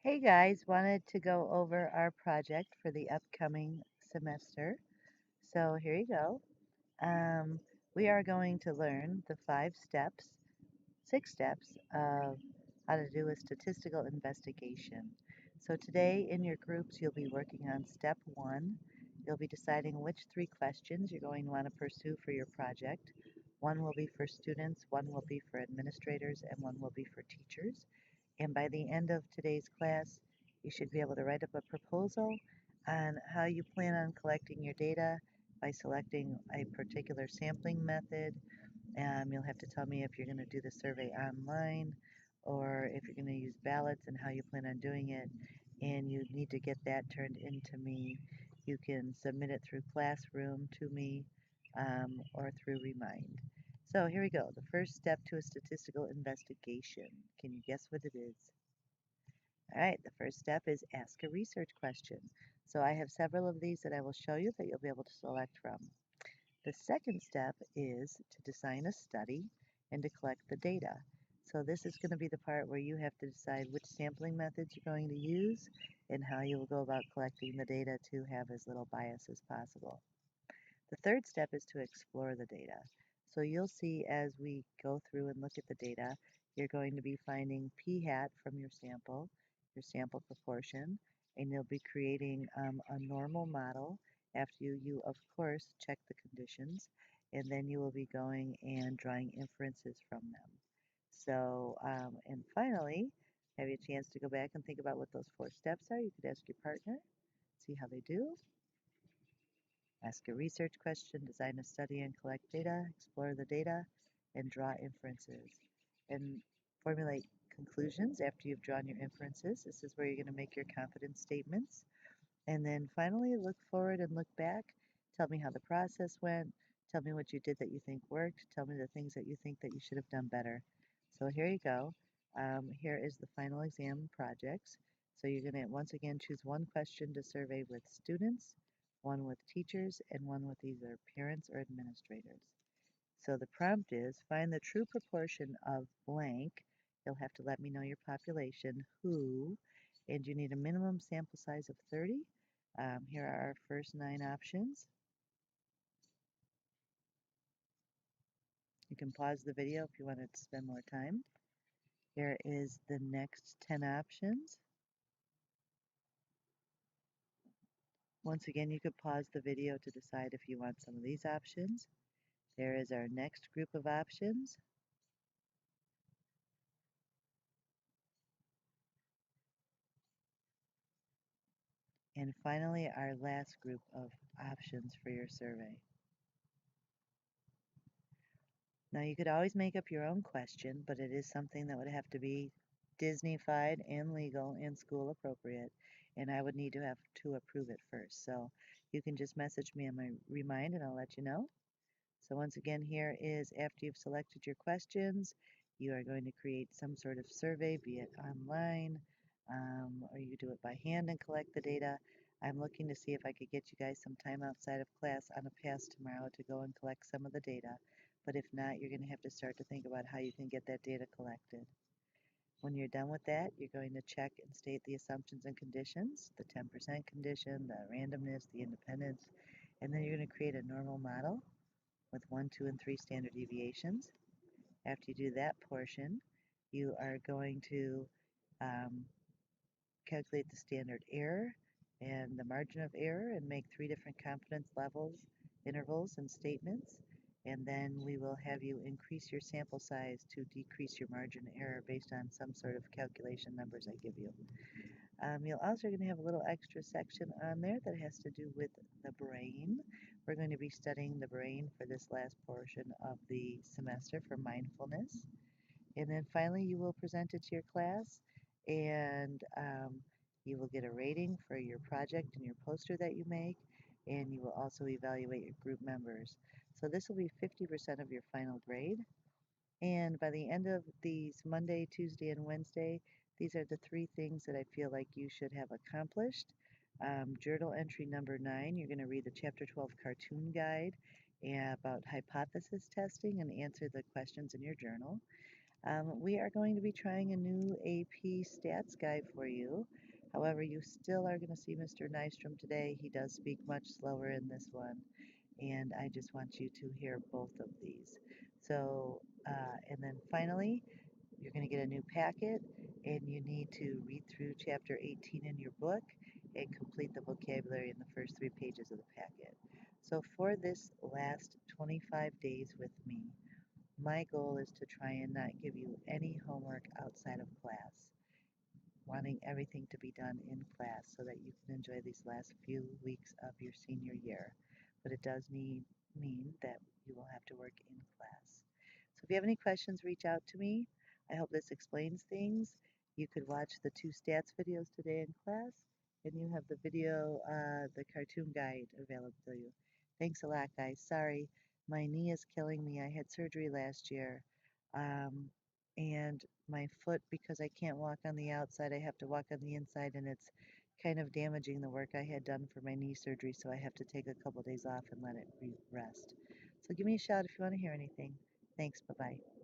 Hey guys, wanted to go over our project for the upcoming semester. So here you go. Um, we are going to learn the 6 steps of how to do a statistical investigation. So today in your groups, you'll be working on step 1. You'll be deciding which 3 questions you're going to want to pursue for your project. One will be for students, one will be for administrators, and one will be for teachers. And by the end of today's class, you should be able to write up a proposal on how you plan on collecting your data by selecting a particular sampling method. You'll have to tell me if you're going to do the survey online or if you're going to use ballots and how you plan on doing it. And you need to get that turned into me. You can submit it through Classroom to me or through Remind. So here we go. The first step to a statistical investigation. Can you guess what it is? All right, the first step is ask a research question. So I have several of these that I will show you that you'll be able to select from. The second step is to design a study and to collect the data. So this is going to be the part where you have to decide which sampling methods you're going to use and how you will go about collecting the data to have as little bias as possible. The third step is to explore the data. So you'll see as we go through and look at the data, you're going to be finding p hat from your sample proportion, and you'll be creating a normal model after you of course, check the conditions, and then you will be going and drawing inferences from them. So, and finally, have you a chance to go back and think about what those 4 steps are. You could ask your partner, see how they do. Ask a research question, design a study and collect data, explore the data, and draw inferences. And formulate conclusions after you've drawn your inferences. This is where you're going to make your confidence statements. And then finally, look forward and look back. Tell me how the process went. Tell me what you did that you think worked. Tell me the things that you think that you should have done better. So here you go. Here is the final exam projects. So you're going to once again choose one question to survey with students, one with teachers, and one with either parents or administrators. So the prompt is find the true proportion of blank. You'll have to let me know your population, who, and you need a minimum sample size of 30. Here are our first 9 options. You can pause the video if you wanted to spend more time. Here is the next 10 options. Once again, you could pause the video to decide if you want some of these options. There is our next group of options. And finally, our last group of options for your survey. Now, you could always make up your own question, but it is something that would have to be Disney-fied and legal and school appropriate, and I would need to have to approve it first. So you can just message me on my Remind and I'll let you know. So once again, here is after you've selected your questions, you are going to create some sort of survey, be it online, or you do it by hand and collect the data. I'm looking to see if I could get you guys some time outside of class on a pass tomorrow to go and collect some of the data. But if not, you're going to have to start to think about how you can get that data collected. When you're done with that, you're going to check and state the assumptions and conditions, the 10% condition, the randomness, the independence, and then you're going to create a normal model with 1, 2, and 3 standard deviations. After you do that portion, you are going to um, calculate the standard error and the margin of error and make 3 different confidence levels, intervals, and statements. And then we will have you increase your sample size to decrease your margin of error based on some sort of calculation numbers I give you. You're also going to have a little extra section on there that has to do with the brain. We're going to be studying the brain for this last portion of the semester for mindfulness. And then finally, you will present it to your class, and you will get a rating for your project and your poster that you make, and you will also evaluate your group members. So this will be 50% of your final grade. And by the end of these Monday, Tuesday, and Wednesday, these are the 3 things that I feel like you should have accomplished. Journal entry number 9, you're going to read the Chapter 12 cartoon guide about hypothesis testing and answer the questions in your journal. We are going to be trying a new AP stats guide for you. However, you still are going to see Mr. Nystrom today. He does speak much slower in this one, and I just want you to hear both of these. So, and then finally, you're going to get a new packet, and you need to read through chapter 18 in your book and complete the vocabulary in the first 3 pages of the packet. So for this last 25 days with me, my goal is to try and not give you any homework outside of class, wanting everything to be done in class so that you can enjoy these last few weeks of your senior year. But it does mean that you will have to work in class. So if you have any questions, reach out to me. I hope this explains things. You could watch the 2 stats videos today in class, and you have the video, the cartoon guide available to you. Thanks a lot, guys. Sorry, my knee is killing me. I had surgery last year, um, and my foot, because I can't walk on the outside, I have to walk on the inside, and it's kind of damaging the work I had done for my knee surgery, so I have to take a couple days off and let it rest. So give me a shout if you want to hear anything. Thanks. Bye-bye.